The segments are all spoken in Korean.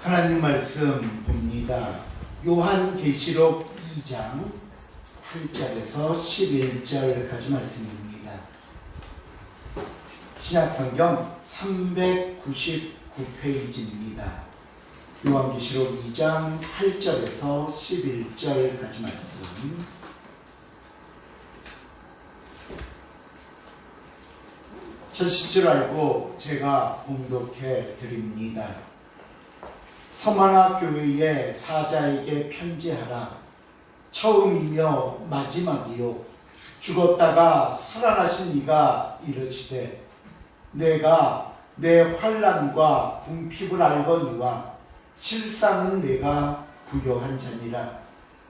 하나님 말씀 봅니다. 요한계시록 2장 8절에서 11절까지 말씀입니다. 신약성경 399페이지입니다. 요한계시록 2장 8절에서 11절까지 말씀. 저실 줄 알고 제가 봉독해 드립니다. 서만화 교회의 사자에게 편지하라. 처음이며 마지막이요 죽었다가 살아나신 이가 이르시되 내가 내 환난과 궁핍을 알거니와 실상은 내가 부요한 자니라.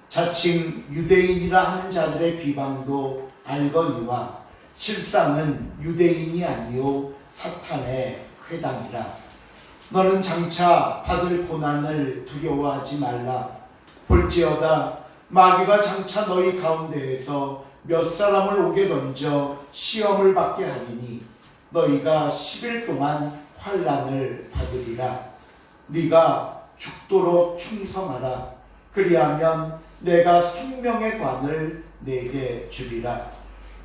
자칭 유대인이라 하는 자들의 비방도 알거니와 실상은 유대인이 아니요 사탄의 회당이라. 너는 장차 받을 고난을 두려워하지 말라. 볼지어다 마귀가 장차 너희 가운데에서 몇 사람을 옥에 던져 시험을 받게 하리니 너희가 10일 동안 환난을 받으리라. 네가 죽도록 충성하라. 그리하면 내가 생명의 관을 내게 주리라.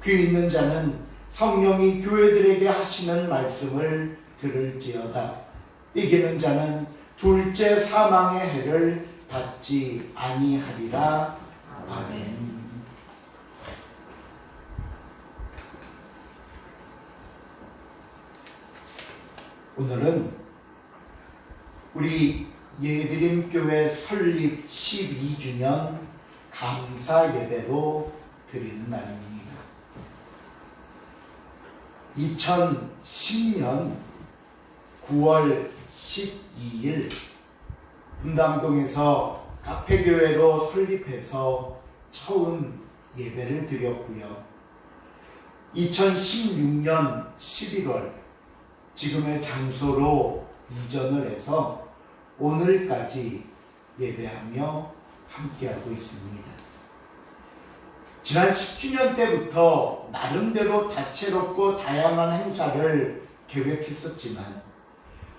귀 있는 자는 성령이 교회들에게 하시는 말씀을 들을지어다. 이기는 자는 둘째 사망의 해를 받지 아니하리라. 아멘. 오늘은 우리 예드림교회 설립 12주년 감사 예배로 드리는 날입니다. 2010년 9월 12일 분당동에서 카페교회로 설립해서 처음 예배를 드렸고요. 2016년 11월 지금의 장소로 이전을 해서 오늘까지 예배하며 함께하고 있습니다. 지난 10주년 때부터 나름대로 다채롭고 다양한 행사를 계획했었지만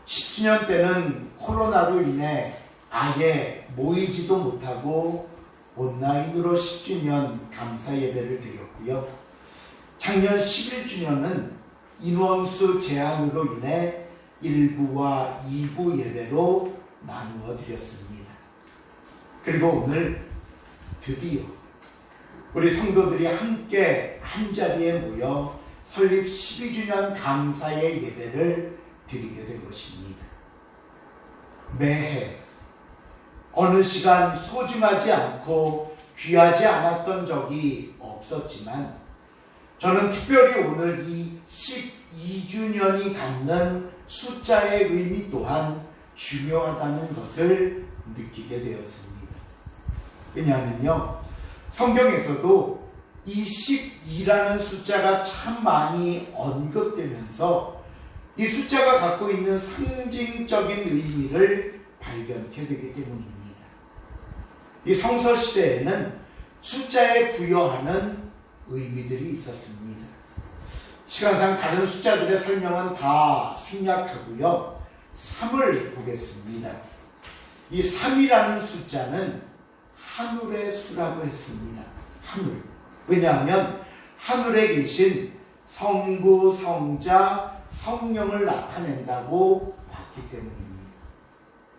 10주년 때는 코로나로 인해 아예 모이지도 못하고 온라인으로 10주년 감사 예배를 드렸고요. 작년 11주년은 인원수 제한으로 인해 1부와 2부 예배로 나누어 드렸습니다. 그리고 오늘 드디어 우리 성도들이 함께 한자리에 모여 설립 12주년 감사의 예배를 드리게 된 것입니다. 매해 어느 시간 소중하지 않고 귀하지 않았던 적이 없었지만 저는 특별히 오늘 이 12주년이 갖는 숫자의 의미 또한 중요하다는 것을 느끼게 되었습니다. 왜냐하면요, 성경에서도 이 12라는 숫자가 참 많이 언급되면서 이 숫자가 갖고 있는 상징적인 의미를 발견하게 되기 때문입니다. 이 성서시대에는 숫자에 부여하는 의미들이 있었습니다. 시간상 다른 숫자들의 설명은 다 생략하고요. 3을 보겠습니다. 이 3이라는 숫자는 하늘의 수라고 했습니다. 하늘. 왜냐하면 하늘에 계신 성부, 성자, 성령을 나타낸다고 봤기 때문입니다.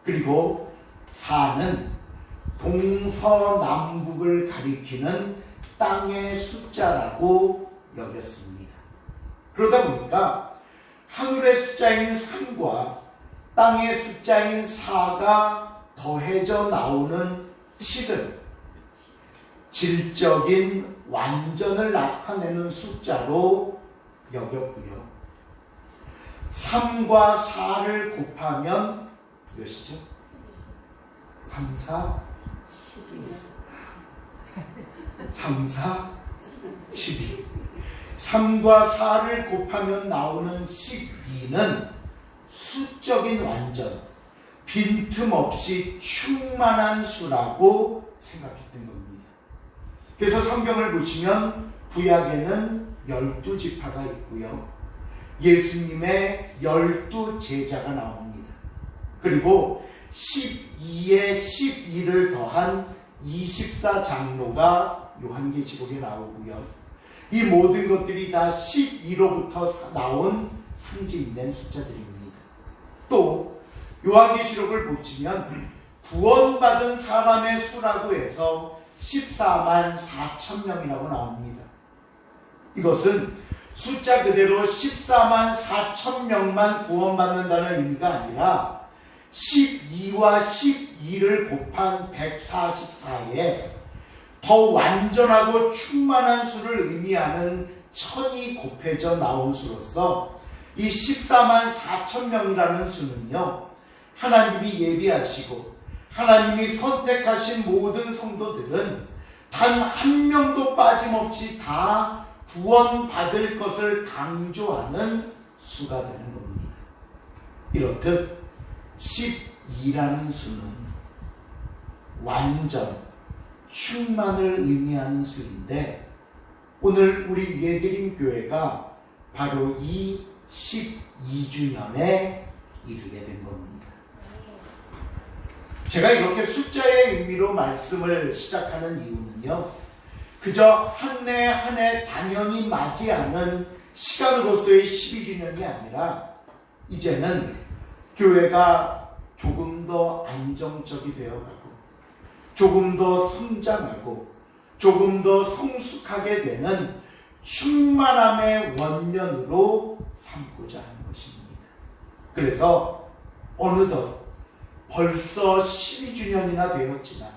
그리고 4는 동서남북을 가리키는 땅의 숫자라고 여겼습니다. 그러다 보니까 하늘의 숫자인 3과 땅의 숫자인 4가 더해져 나오는 7은 질적인 완전을 나타내는 숫자로 여겼고요. 3과 4를 곱하면 몇이죠? 3, 4, 12. 3과 4를 곱하면 나오는 12는 수적인 완전, 빈틈없이 충만한 수라고 생각했던 겁니다. 그래서 성경을 보시면 구약에는 12지파가 있고요. 예수님의 12 제자가 나옵니다. 그리고 12에 12를 더한 24장로가 요한계시록에 나오고요. 이 모든 것들이 다 12로부터 나온 상징된 숫자들입니다. 또 요한계시록을 보시면 구원받은 사람의 수라고 해서 14만 4천 명이라고 나옵니다. 이것은 숫자 그대로 14만 4천 명만 구원받는다는 의미가 아니라 12와 12를 곱한 144에 더 완전하고 충만한 수를 의미하는 1000이 곱해져 나온 수로서 이 14만 4천 명이라는 수는요, 하나님이 예비하시고 하나님이 선택하신 모든 성도들은 단 한 명도 빠짐없이 다 구원받을 것을 강조하는 수가 되는 겁니다. 이렇듯 12라는 수는 완전, 충만을 의미하는 수인데 오늘 우리 예드림 교회가 바로 이 12주년에 이르게 된 겁니다. 제가 이렇게 숫자의 의미로 말씀을 시작하는 이유는요, 그저 한 해 한 해 당연히 맞이하는 시간으로서의 12주년이 아니라 이제는 교회가 조금 더 안정적이 되어가고 조금 더 성장하고 조금 더 성숙하게 되는 충만함의 원년으로 삼고자 하는 것입니다. 그래서 어느덧 벌써 12주년이나 되었지만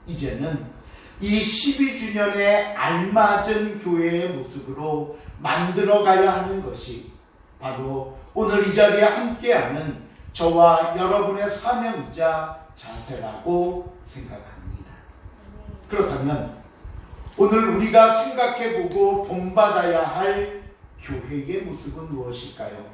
이제는 이 12주년에 알맞은 교회의 모습으로 만들어가야 하는 것이 바로 오늘 이 자리에 함께하는 저와 여러분의 사명이자 자세라고 생각합니다. 그렇다면 오늘 우리가 생각해보고 본받아야 할 교회의 모습은 무엇일까요?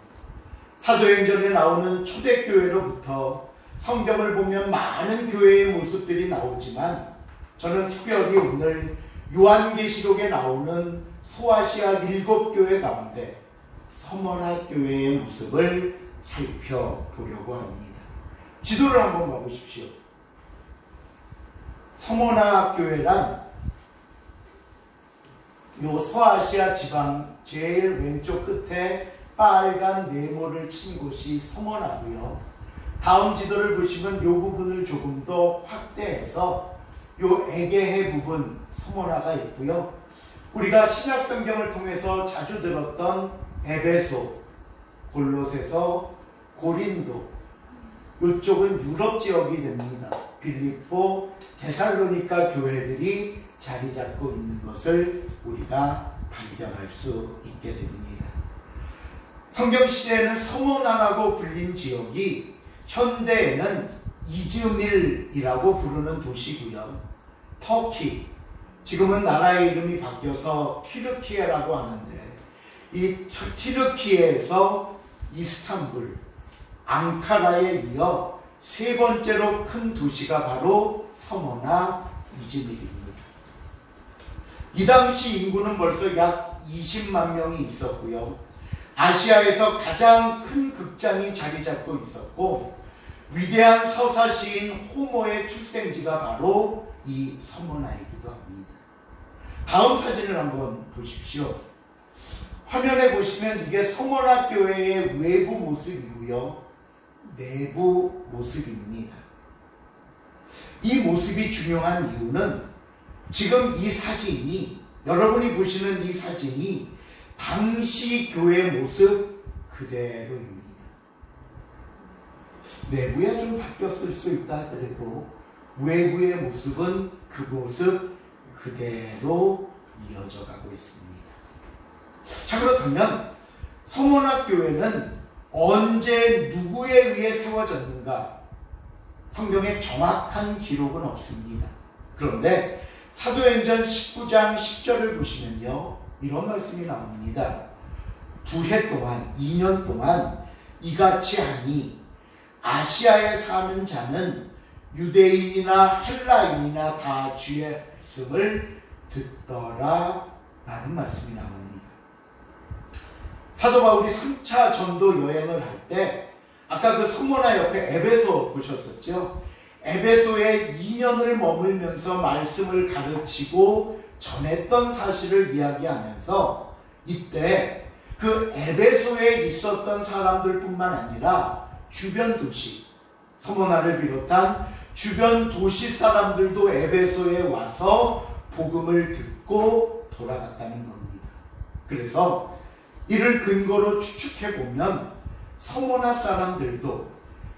사도행전에 나오는 초대교회로부터 성경을 보면 많은 교회의 모습들이 나오지만 저는 특별히 오늘 요한계시록에 나오는 소아시아 7교회 가운데 서머나 교회의 모습을 살펴보려고 합니다. 지도를 한번 봐보십시오. 서머나 교회란 요 서아시아 지방 제일 왼쪽 끝에 빨간 네모를 친 곳이 서머나고요. 다음 지도를 보시면 이 부분을 조금 더 확대해서 이 에게해 부분 서머나가 있고요. 우리가 신약 성경을 통해서 자주 들었던 에베소, 골로새서, 고린도 이쪽은 유럽 지역이 됩니다. 빌립보, 데살로니가 교회들이 자리 잡고 있는 것을 우리가 발견할 수 있게 됩니다. 성경시대에는 서머나라고 불린 지역이 현대에는 이즈밀이라고 부르는 도시고요. 터키, 지금은 나라의 이름이 바뀌어서 튀르키예라고 하는데 이 튀르키예에서 이스탄불, 앙카라에 이어 세 번째로 큰 도시가 바로 서머나 이즈밀입니다. 이 당시 인구는 벌써 약 20만 명이 있었고요. 아시아에서 가장 큰 극장이 자리 잡고 있었고 위대한 서사 시인 호모의 출생지가 바로 이 서머나이기도 합니다. 다음 사진을 한번 보십시오. 화면에 보시면 이게 서머나 교회의 외부 모습이고요. 내부 모습입니다. 이 모습이 중요한 이유는 지금 이 사진이, 여러분이 보시는 이 사진이 당시 교회의 모습 그대로입니다. 내부에 좀 바뀌었을 수 있다 하더라도 외부의 모습은 그 모습 그대로 이어져 가고 있습니다. 자, 그렇다면 서머나 교회는 언제 누구에 의해 세워졌는가? 성경에 정확한 기록은 없습니다. 그런데 사도행전 19장 10절을 보시면요, 이런 말씀이 나옵니다. 2해 동안, 2년 동안 이같이 하니 아시아에 사는 자는 유대인이나 헬라인이나 다 주의 말씀을 듣더라 라는 말씀이 나옵니다. 사도 바울이 3차 전도 여행을 할 때 아까 그 서모나 옆에 에베소 보셨었죠? 에베소에 2년을 머물면서 말씀을 가르치고 전했던 사실을 이야기하면서 이때 그 에베소에 있었던 사람들뿐만 아니라 주변 도시, 서모나를 비롯한 주변 도시 사람들도 에베소에 와서 복음을 듣고 돌아갔다는 겁니다. 그래서 이를 근거로 추측해보면 서모나 사람들도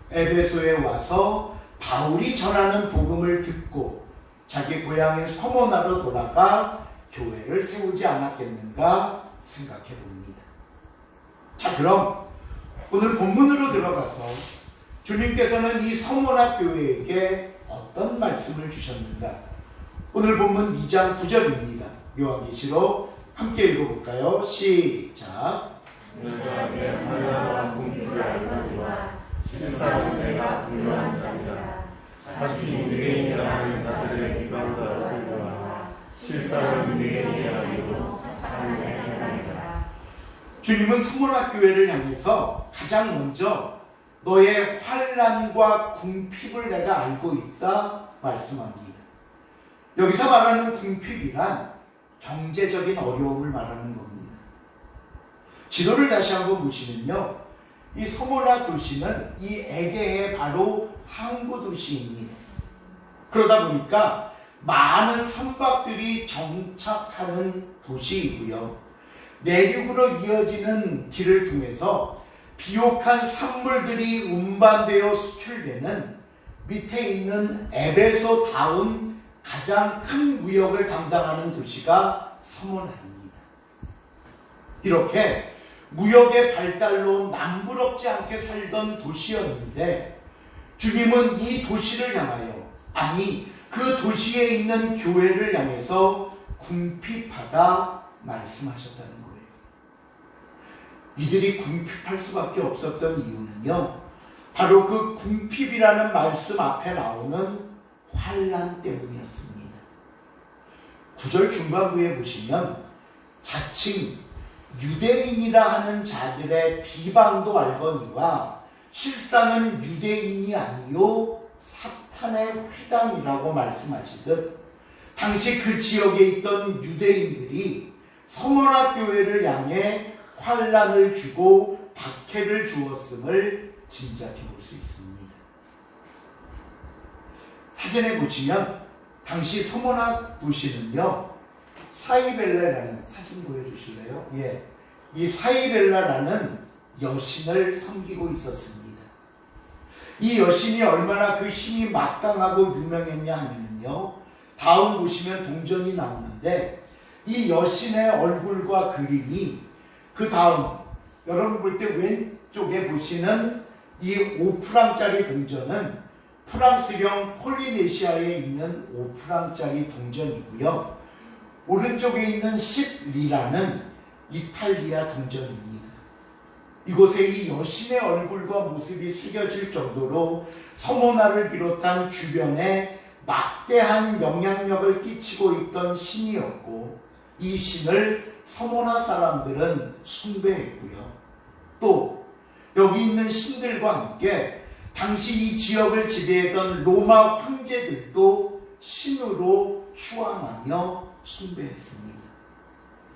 에베소에 와서 바울이 전하는 복음을 듣고 자기 고향인 서모나로 돌아가 교회를 세우지 않았겠는가 생각해 봅니다. 자, 그럼 오늘 본문으로 들어가서 주님께서는 이 서모나 교회에게 어떤 말씀을 주셨는가? 오늘 본문 2장 9절입니다. 요한계시록 함께 읽어볼까요? 시작. 내가 내 환난과 궁핍을 알거니와 실상은 내가 불효한 자니라. 자칫 유대인이라 하는 자들의 비방과 어려움과 실상은 유대인이 아니고 사탄의 행위라. 주님은 서모나 교회를 향해서 가장 먼저 너의 환난과 궁핍을 내가 알고 있다 말씀합니다. 여기서 말하는 궁핍이란 경제적인 어려움을 말하는 겁니다. 지도를 다시 한번 보시면요, 이 서모나 도시는 이 에게의 바로 항구 도시입니다. 그러다 보니까 많은 선박들이 정착하는 도시이고요, 내륙으로 이어지는 길을 통해서 비옥한 산물들이 운반되어 수출되는 밑에 있는 에베소 다음 가장 큰 무역을 담당하는 도시가 서모나입니다. 이렇게 무역의 발달로 남부럽지 않게 살던 도시였는데 주님은 이 도시를 향하여, 아니 그 도시에 있는 교회를 향해서 궁핍하다 말씀하셨다는 거예요. 이들이 궁핍할 수밖에 없었던 이유는요, 바로 그 궁핍이라는 말씀 앞에 나오는 환난 때문이었습니다. 9절 중반부에 보시면 자칭 유대인이라 하는 자들의 비방도 알거니와 실상은 유대인이 아니요 사탄의 회당이라고 말씀하시듯 당시 그 지역에 있던 유대인들이 서모나 교회를 향해 환난을 주고 박해를 주었음을 짐작해 볼 수 있습니다. 사진에 보시면 당시 서모나 도시는요, 사이벨레라는, 사진 보여주실래요? 예, 이 사이벨라라는 여신을 섬기고 있었습니다. 이 여신이 얼마나 그 힘이 막강하고 유명했냐 하면요, 다음 보시면 동전이 나오는데 이 여신의 얼굴과 그림이 그 다음, 여러분 볼 때 왼쪽에 보시는 이 5프랑짜리 동전은 프랑스령 폴리네시아에 있는 5프랑짜리 동전이고요, 오른쪽에 있는 10리라는 이탈리아 동전입니다. 이곳에 이 여신의 얼굴과 모습이 새겨질 정도로 서모나를 비롯한 주변에 막대한 영향력을 끼치고 있던 신이었고, 이 신을 서모나 사람들은 숭배했고요, 또 여기 있는 신들과 함께 당시 이 지역을 지배했던 로마 황제들도 신으로 추앙하며 숭배했습니다.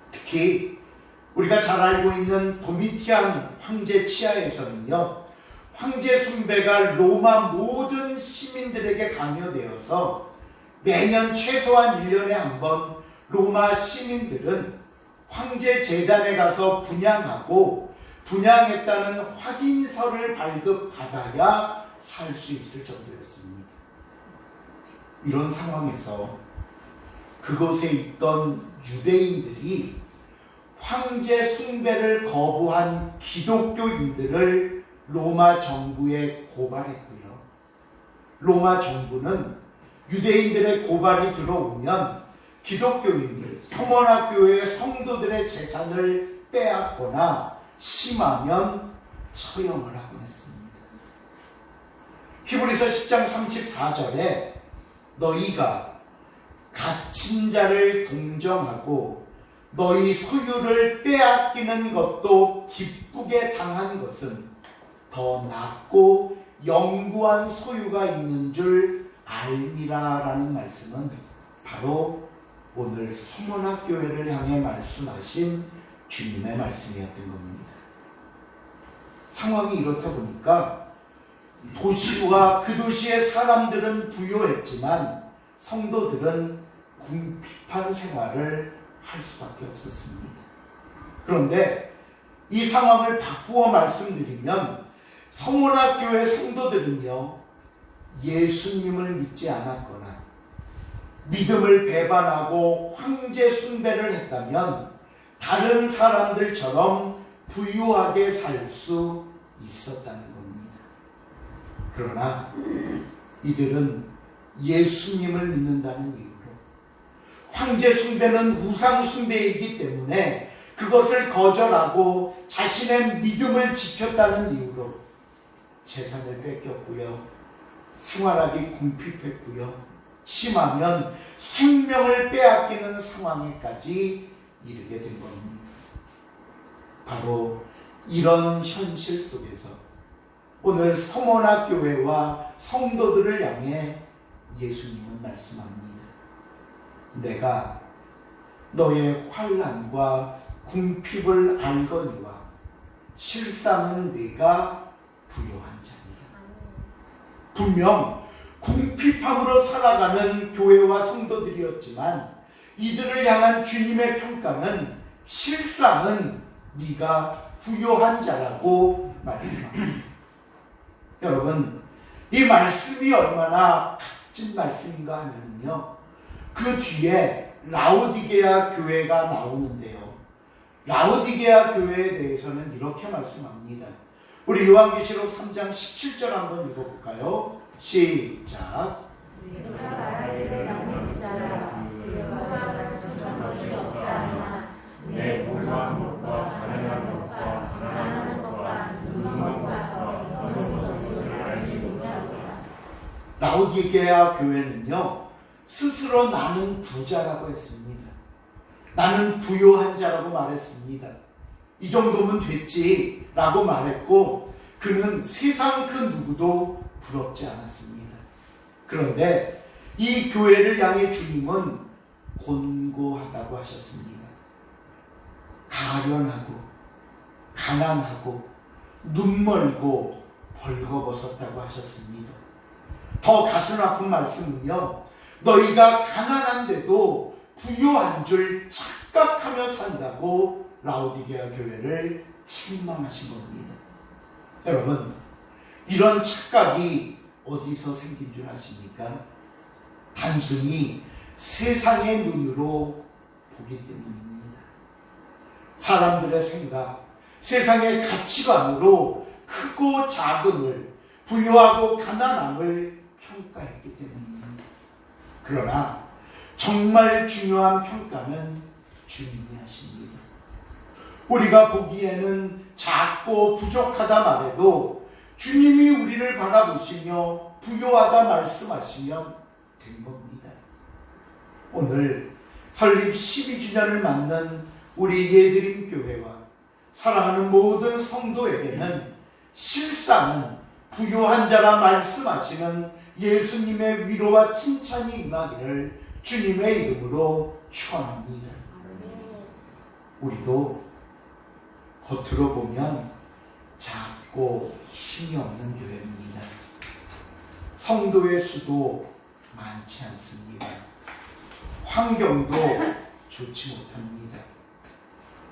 특히 우리가 잘 알고 있는 도미티안 황제 치하에서는요, 황제 숭배가 로마 모든 시민들에게 강요되어서 매년 최소한 1년에 한 번 로마 시민들은 황제 재단에 가서 분향하고 분향했다는 확인서를 발급받아야 살 수 있을 정도였습니다. 이런 상황에서 그곳에 있던 유대인들이 황제 숭배를 거부한 기독교인들을 로마 정부에 고발했고요, 로마 정부는 유대인들의 고발이 들어오면 기독교인들, 서모나 교회의 성도들의 재산을 빼앗거나 심하면 처형을 하곤 했습니다. 히브리서 10장 34절에 너희가 갇힌 자를 동정하고 너희 소유를 빼앗기는 것도 기쁘게 당한 것은 더 낮고 영구한 소유가 있는 줄 알미라라는 말씀은 바로 오늘 서문학교회를 향해 말씀하신 주님의 말씀이었던 겁니다. 상황이 이렇다 보니까 도시와 그 도시의 사람들은 부유했지만 성도들은 궁핍한 생활을 할 수밖에 없었습니다. 그런데 이 상황을 바꾸어 말씀드리면 서문학교의 성도들은요, 예수님을 믿지 않았거나 믿음을 배반하고 황제 숭배를 했다면 다른 사람들처럼 부유하게 살 수 있었다는 겁니다. 그러나 이들은 예수님을 믿는다는 이유로 황제 숭배는 우상 숭배이기 때문에 그것을 거절하고 자신의 믿음을 지켰다는 이유로 재산을 뺏겼고요, 생활하기 궁핍했고요, 심하면 생명을 빼앗기는 상황에까지 이르게 된 겁니다. 바로 이런 현실 속에서 오늘 서문학교회와 성도들을 향해 예수님은 말씀합니다. 내가 너의 환난과 궁핍을 알거니와 실상은 네가 부요한 자니라. 분명 궁핍함으로 살아가는 교회와 성도들이었지만 이들을 향한 주님의 평가는 실상은 네가 부요한 자라고 말씀합니다. 여러분, 이 말씀이 얼마나 값진 말씀인가 하면요, 그 뒤에 라오디게아 교회가 나오는데요, 라오디게아 교회에 대해서는 이렇게 말씀합니다. 우리 요한계시록 3장 17절 한번 읽어볼까요? 시작. 네가 말하기를 나는 부자라 부유하다 부족한 것이 없다 하나 내 골망 것과 가난한 것과 가난한 것과 눈먼 것과 어두운 것을 알지 못하더라. 라오디게아 교회는요, 스스로 나는 부자라고 했습니다. 나는 부유한 자라고 말했습니다. 이 정도면 됐지 라고 말했고, 그는 세상 그 누구도 부럽지 않았습니다. 그런데 이 교회를 향해 주님은 곤고하다고 하셨습니다. 가련하고 가난하고 눈멀고 벌거벗었다고 하셨습니다. 더 가슴 아픈 말씀은요, 너희가 가난한데도 부유한 줄 착각하며 산다고 라오디게아 교회를 책망하신 겁니다. 여러분, 이런 착각이 어디서 생긴 줄 아십니까? 단순히 세상의 눈으로 보기 때문입니다. 사람들의 생각, 세상의 가치관으로 크고 작음을, 부유하고 가난함을 평가했기 때문입니다. 그러나 정말 중요한 평가는 주님이 하십니다. 우리가 보기에는 작고 부족하다 말해도 주님이 우리를 바라보시며 부유하다 말씀하시면 된 겁니다. 오늘 설립 12주년을 맞는 우리 예드림 교회와 사랑하는 모든 성도에게는 실상은 부유한 자라 말씀하시는 예수님의 위로와 칭찬이 임하기를 주님의 이름으로 축원합니다. 우리도 겉으로 보면 작고 힘이 없는 교회입니다. 성도의 수도 많지 않습니다. 환경도 좋지 못합니다.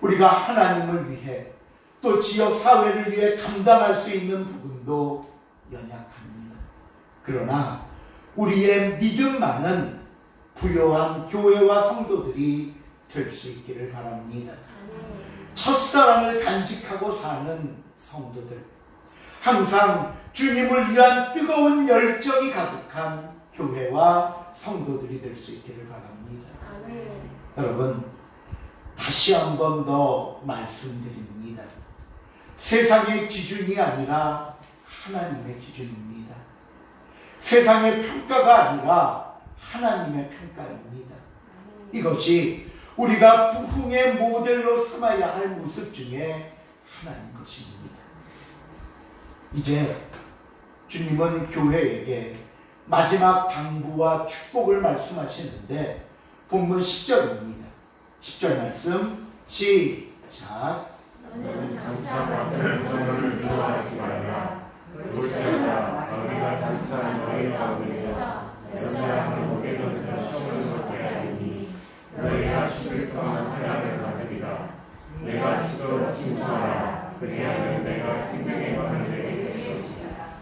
우리가 하나님을 위해 또 지역 사회를 위해 감당할 수 있는 부분도 연약합니다. 그러나 우리의 믿음만은 부요한 교회와 성도들이 될 수 있기를 바랍니다. 첫사랑을 간직하고 사는 성도들, 항상 주님을 위한 뜨거운 열정이 가득한 교회와 성도들이 될 수 있기를 바랍니다. 여러분, 다시 한 번 더 말씀드립니다. 세상의 기준이 아니라 하나님의 기준입니다. 세상의 평가가 아니라 하나님의 평가입니다. 이것이 우리가 부흥의 모델로 삼아야 할 모습 중에 하나인 것입니다. 이제 주님은 교회에게 마지막 당부와 축복을 말씀하시는데 본문 10절입니다. 10절 말씀 시작. 너는 장차 받을 구원을 두려워하지 말라. 볼지어다 너희가 장차 너희 가운데서 역사하는 목에 던져 시험을 받게 하리니 너희가 죽을 동안 환난을 받으리라. 내가 죽도록 준수하라. 그리하면 내가 생명의 하늘에 계시리라.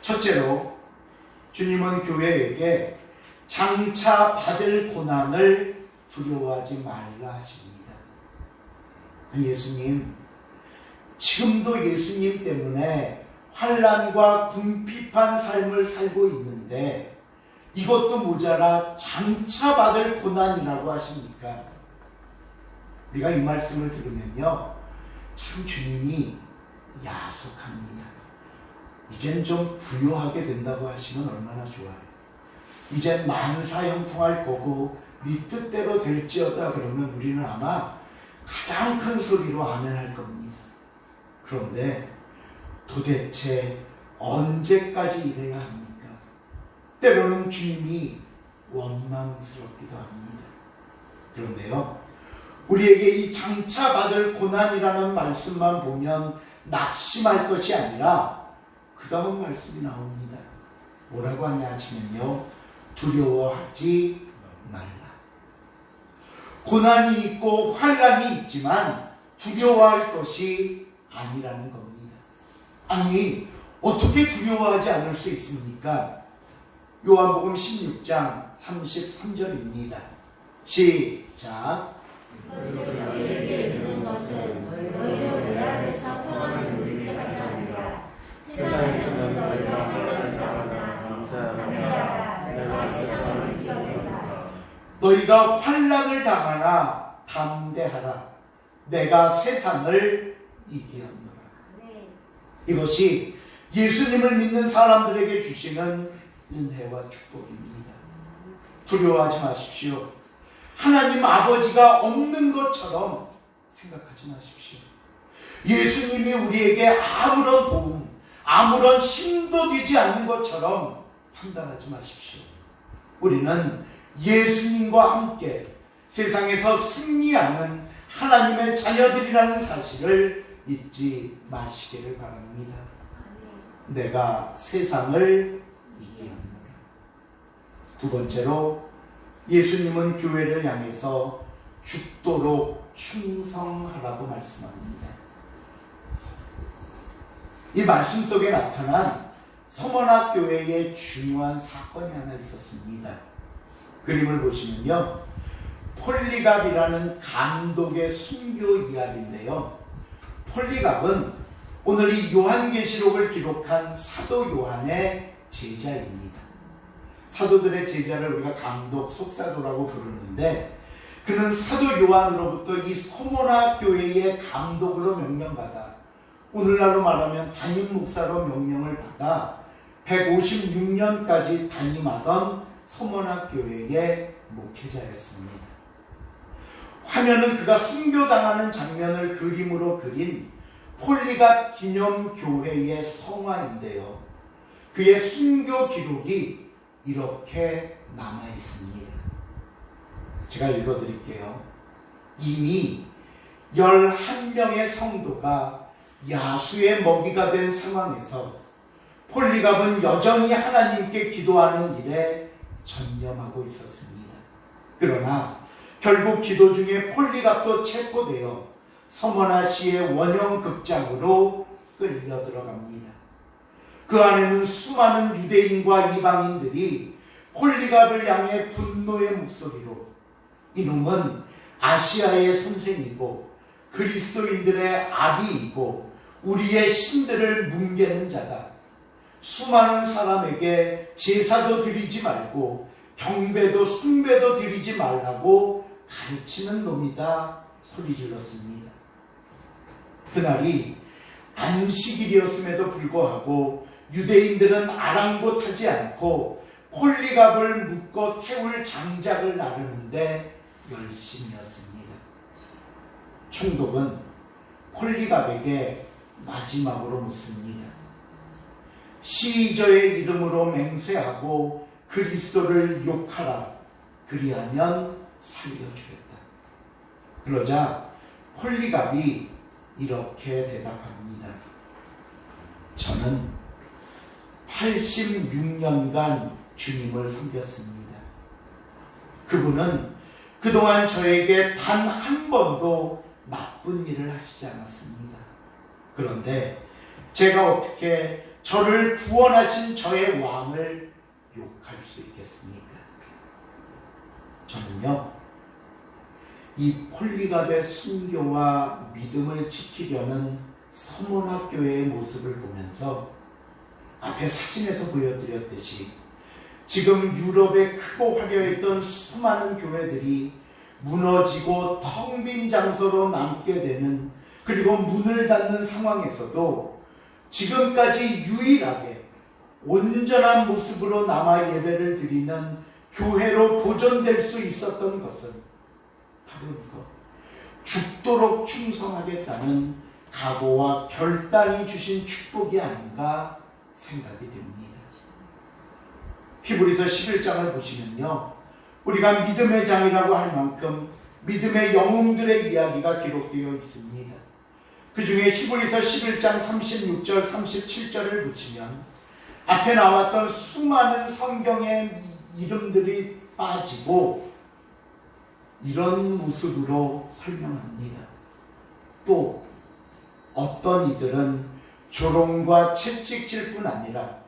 첫째로 주님은 교회에게 장차 받을 고난을 두려워하지 말라 하십니다. 예수님, 지금도 예수님 때문에 환난과 궁핍한 삶을 살고 있는데 이것도 모자라 장차 받을 고난이라고 하십니까? 우리가 이 말씀을 들으면요, 참 주님이 야속합니다. 이젠 좀 부요하게 된다고 하시면 얼마나 좋아요. 이젠 만사형통할 거고 네 뜻대로 될지어다 그러면 우리는 아마 가장 큰 소리로 아멘할 겁니다. 그런데 도대체 언제까지 이래야 합니까? 때로는 주님이 원망스럽기도 합니다. 그런데요, 우리에게 이 장차 받을 고난이라는 말씀만 보면 낙심할 것이 아니라 그 다음 말씀이 나옵니다. 뭐라고 하냐 하시면요, 두려워하지 말라. 고난이 있고 환난이 있지만 두려워할 것이 아니라는 겁니다. 아니, 어떻게 두려워하지 않을 수 있습니까? 요한복음 16장 33절입니다. 시작. 너희에게 이르는 것은 너희로 내 안에서 평안을 누리게 하려 함이라. 세상에서는 너희가 환난을 당하나 담대하라. 내가 세상을 이겼노라. 너희가 환난을 당하나 담대하라. 내가 세상을 이기었노라. 이것이 예수님을 믿는 사람들에게 주시는 은혜와 축복입니다. 두려워하지 마십시오. 하나님 아버지가 없는 것처럼 생각하지 마십시오. 예수님이 우리에게 아무런 도움, 아무런 힘도 되지 않는 것처럼 판단하지 마십시오. 우리는 예수님과 함께 세상에서 승리하는 하나님의 자녀들이라는 사실을 잊지 마시기를 바랍니다. 내가 세상을 이기었노라. 두 번째로 예수님은 교회를 향해서 죽도록 충성하라고 말씀합니다. 이 말씀 속에 나타난 서머나 교회의 중요한 사건이 하나 있었습니다. 그림을 보시면요, 폴리갑이라는 감독의 순교 이야기인데요, 폴리갑은 오늘 이 요한계시록을 기록한 사도 요한의 제자입니다. 사도들의 제자를 우리가 감독, 속사도라고 부르는데, 그는 사도 요한으로부터 이 서머나 교회의 감독으로 명령받아 오늘날로 말하면 담임 목사로 명령을 받아 156년까지 담임하던 서머나 교회의 목회자였습니다. 화면은 그가 순교당하는 장면을 그림으로 그린 폴리갑 기념교회의 성화인데요, 그의 순교 기록이 이렇게 남아 있습니다. 제가 읽어드릴게요. 이미 11명의 성도가 야수의 먹이가 된 상황에서 폴리갑은 여전히 하나님께 기도하는 일에 전념하고 있었습니다. 그러나 결국 기도 중에 폴리갑도 체포되어 서머나시의 원형 극장으로 끌려 들어갑니다. 그 안에는 수많은 유대인과 이방인들이 폴리갑을 향해 분노의 목소리로 이놈은 아시아의 선생이고 그리스도인들의 아비이고 우리의 신들을 뭉개는 자다. 수많은 사람에게 제사도 드리지 말고 경배도 숭배도 드리지 말라고 가르치는 놈이다 소리 질렀습니다. 그날이 안식일이었음에도 불구하고 유대인들은 아랑곳하지 않고 폴리갑을 묶어 태울 장작을 나르는데 열심이었습니다. 총독은 폴리갑에게 마지막으로 묻습니다. 시저의 이름으로 맹세하고 그리스도를 욕하라. 그리하면 살려주겠다. 그러자 폴리갑이 이렇게 대답합니다. 저는 86년간 주님을 섬겼습니다. 그분은 그동안 저에게 단 한 번도 나쁜 일을 하시지 않았습니다. 그런데 제가 어떻게 저를 구원하신 저의 왕을 욕할 수 있겠습니까? 저는요, 이 폴리갑의 순교와 믿음을 지키려는 서문학교회의 모습을 보면서 앞에 사진에서 보여드렸듯이 지금 유럽에 크고 화려했던 수많은 교회들이 무너지고 텅 빈 장소로 남게 되는, 그리고 문을 닫는 상황에서도 지금까지 유일하게 온전한 모습으로 남아 예배를 드리는 교회로 보존될 수 있었던 것은 바로 이거, 죽도록 충성하겠다는 각오와 결단이 주신 축복이 아닌가 생각이 됩니다. 히브리서 11장을 보시면요, 우리가 믿음의 장이라고 할 만큼 믿음의 영웅들의 이야기가 기록되어 있습니다. 그 중에 히브리서 11장 36절 37절을 보시면 앞에 나왔던 수많은 성경의 이름들이 빠지고 이런 모습으로 설명합니다. 또 어떤 이들은 조롱과 채찍질 뿐 아니라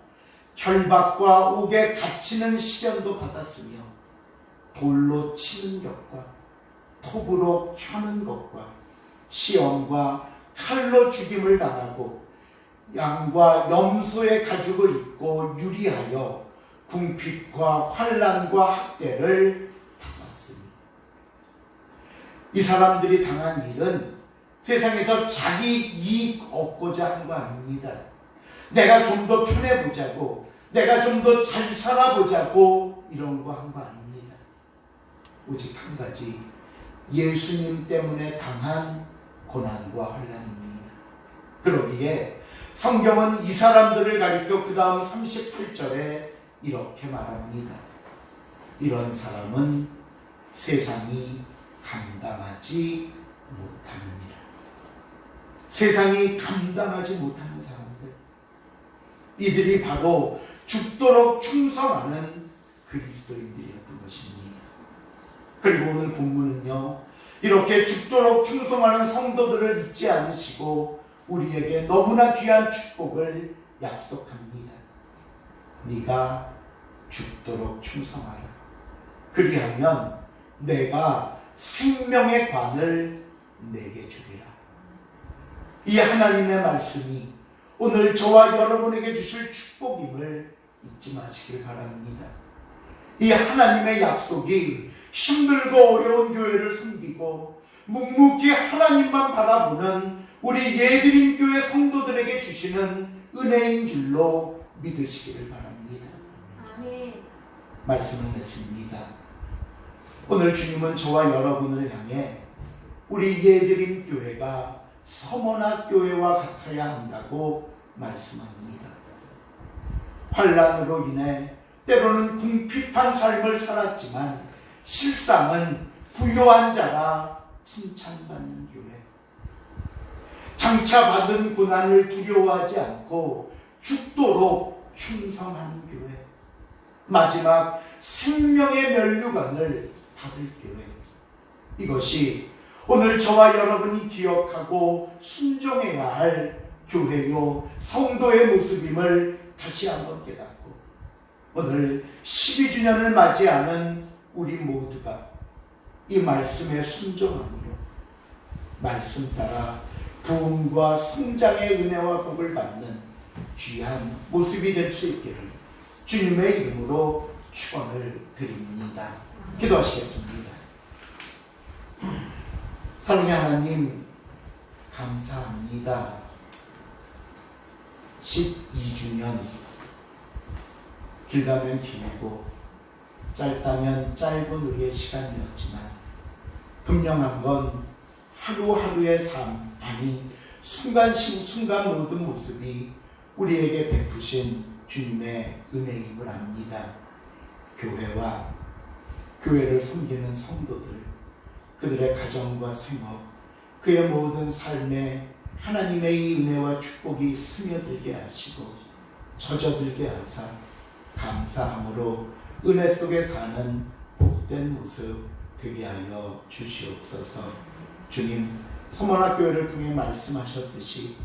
결박과 옥에 갇히는 시련도 받았으며 돌로 치는 것과 톱으로 켜는 것과 시험과 칼로 죽임을 당하고 양과 염소의 가죽을 입고 유리하여 궁핍과 환난과 학대를 받았습니다. 이 사람들이 당한 일은 세상에서 자기 이익 얻고자 한 거 아닙니다. 내가 좀 더 편해보자고, 내가 좀 더 잘 살아보자고 이런 거 한 거 아닙니다. 오직 한 가지, 예수님 때문에 당한 고난과 환난입니다. 그러기에 성경은 이 사람들을 가리켜 그 다음 38절에 이렇게 말합니다. 이런 사람은 세상이 감당하지 못하느니라. 세상이 감당하지 못하는 사람들, 이들이 바로 죽도록 충성하는 그리스도인들이었던 것입니다. 그리고 오늘 본문은요, 이렇게 죽도록 충성하는 성도들을 잊지 않으시고 우리에게 너무나 귀한 축복을 약속합니다. 네가 죽도록 충성하라. 그리하면 내가 생명의 관을 내게 주리라. 이 하나님의 말씀이 오늘 저와 여러분에게 주실 축복임을 잊지 마시길 바랍니다. 이 하나님의 약속이 힘들고 어려운 교회를 섬기고 묵묵히 하나님만 바라보는 우리 예드림 교회 성도들에게 주시는 은혜인 줄로 믿으시기를 바랍니다. 아멘. 말씀을 맺습니다. 오늘 주님은 저와 여러분을 향해 우리 예드림 교회가 서머나 교회와 같아야 한다고 말씀합니다. 환난으로 인해 때로는 궁핍한 삶을 살았지만 실상은 부요한 자라 칭찬받는 교회, 장차 받은 고난을 두려워하지 않고 죽도록 충성하는 교회, 마지막 생명의 면류관을 받을 교회, 이것이 오늘 저와 여러분이 기억하고 순종해야 할 교회요 성도의 모습임을 다시 한번 깨닫고 오늘 12주년을 맞이하는 우리 모두가 이 말씀에 순종함으로 말씀 따라 부흥과 성장의 은혜와 복을 받는 귀한 모습이 될 수 있기를 주님의 이름으로 축원을 드립니다. 기도하시겠습니다. 사랑의 하나님, 감사합니다. 12주년, 길다면 길고 짧다면 짧은 우리의 시간이었지만 분명한 건 하루하루의 삶, 아니 순간 모든 모습이 우리에게 베푸신 주님의 은혜임을 압니다. 교회와 교회를 섬기는 성도들, 그들의 가정과 생업, 그의 모든 삶에 하나님의 이 은혜와 축복이 스며들게 하시고 젖어들게 하사 감사함으로 은혜 속에 사는 복된 모습 되게 하여 주시옵소서. 주님, 서머나교회를 통해 말씀하셨듯이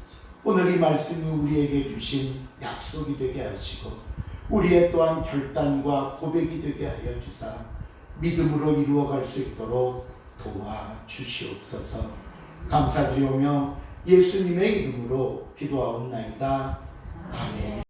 오늘 이 말씀이 우리에게 주신 약속이 되게 하시고 우리의 또한 결단과 고백이 되게 하여 주사 믿음으로 이루어갈 수 있도록 도와주시옵소서. 감사드리오며 예수님의 이름으로 기도하옵나이다. 아멘.